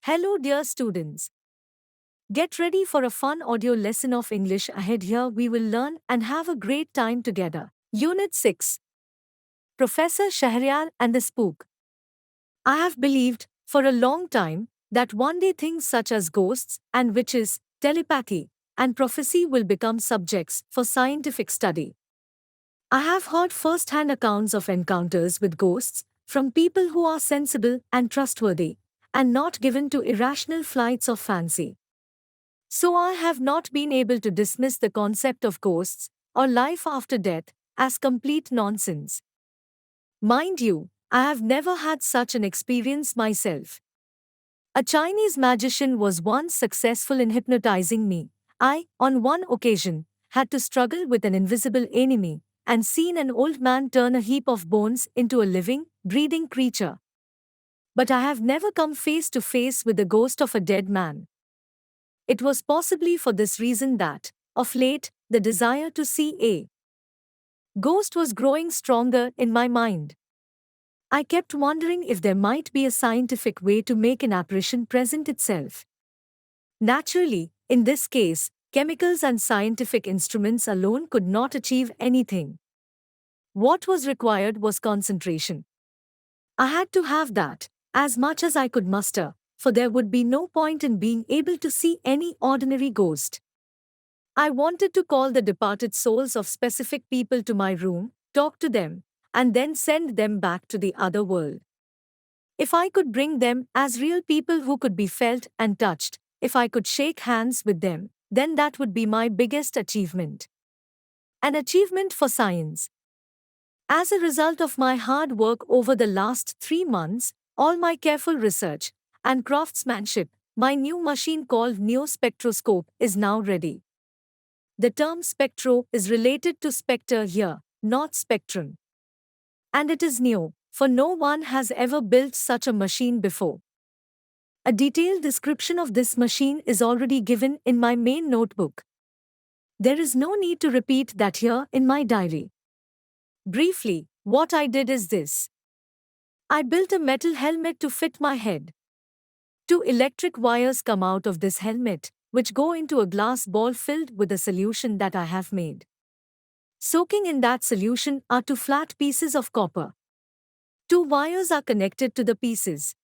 Hello, dear students. Get ready for a fun audio lesson of English ahead. Here we will learn and have a great time together. Unit 6. Professor Shehrayar and the Spook. I have believed, for a long time, that one day things such as ghosts and witches, telepathy, and prophecy will become subjects for scientific study. I have heard first-hand accounts of encounters with ghosts from people who are sensible and trustworthy, and not given to irrational flights of fancy. So I have not been able to dismiss the concept of ghosts or life after death as complete nonsense. Mind you, I have never had such an experience myself. A Chinese magician was once successful in hypnotizing me. I, on one occasion, had to struggle with an invisible enemy and seen an old man turn a heap of bones into a living, breathing creature. But I have never come face to face with the ghost of a dead man. It was possibly for this reason that, of late, the desire to see a ghost was growing stronger in my mind. I kept wondering if there might be a scientific way to make an apparition present itself. Naturally, in this case, chemicals and scientific instruments alone could not achieve anything. What was required was concentration. I had to have that, as much as I could muster, for there would be no point in being able to see any ordinary ghost. I wanted to call the departed souls of specific people to my room, talk to them, and then send them back to the other world. If I could bring them as real people who could be felt and touched, if I could shake hands with them, then that would be my biggest achievement. An achievement for science. As a result of my hard work over the last 3 months, all my careful research and craftsmanship, my new machine called Neo-Spectroscope is now ready. The term spectro is related to spectre here, not spectrum. And it is new, for no one has ever built such a machine before. A detailed description of this machine is already given in my main notebook. There is no need to repeat that here in my diary. Briefly, what I did is this. I built a metal helmet to fit my head. 2 electric wires come out of this helmet, which go into a glass ball filled with a solution that I have made. Soaking in that solution are 2 flat pieces of copper. 2 wires are connected to the pieces.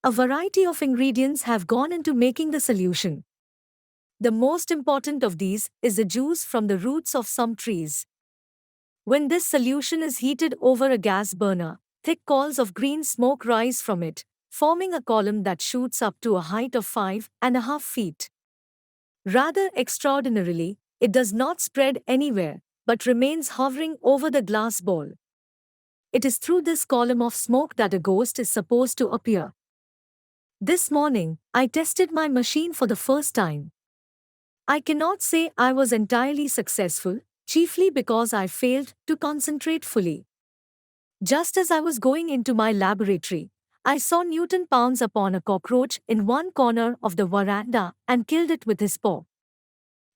A variety of ingredients have gone into making the solution. The most important of these is the juice from the roots of some trees. When this solution is heated over a gas burner, thick columns of green smoke rise from it, forming a column that shoots up to a height of 5.5 feet. Rather extraordinarily, it does not spread anywhere, but remains hovering over the glass ball. It is through this column of smoke that a ghost is supposed to appear. This morning, I tested my machine for the first time. I cannot say I was entirely successful, chiefly because I failed to concentrate fully. Just as I was going into my laboratory, I saw Newton pounce upon a cockroach in one corner of the veranda and killed it with his paw.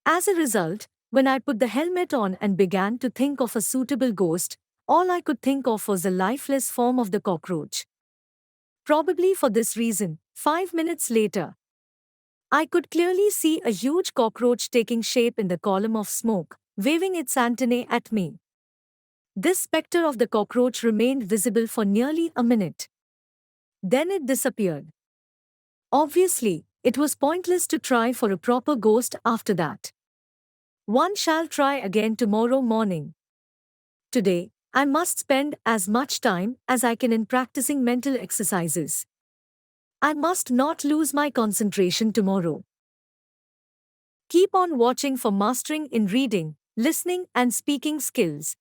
As a result, when I put the helmet on and began to think of a suitable ghost, all I could think of was the lifeless form of the cockroach. Probably for this reason, 5 minutes later, I could clearly see a huge cockroach taking shape in the column of smoke, waving its antennae at me. This spectre of the cockroach remained visible for nearly a minute. Then it disappeared. Obviously, it was pointless to try for a proper ghost after that. One shall try again tomorrow morning. Today, I must spend as much time as I can in practicing mental exercises. I must not lose my concentration tomorrow. Keep on watching for mastering in reading, listening, and speaking skills.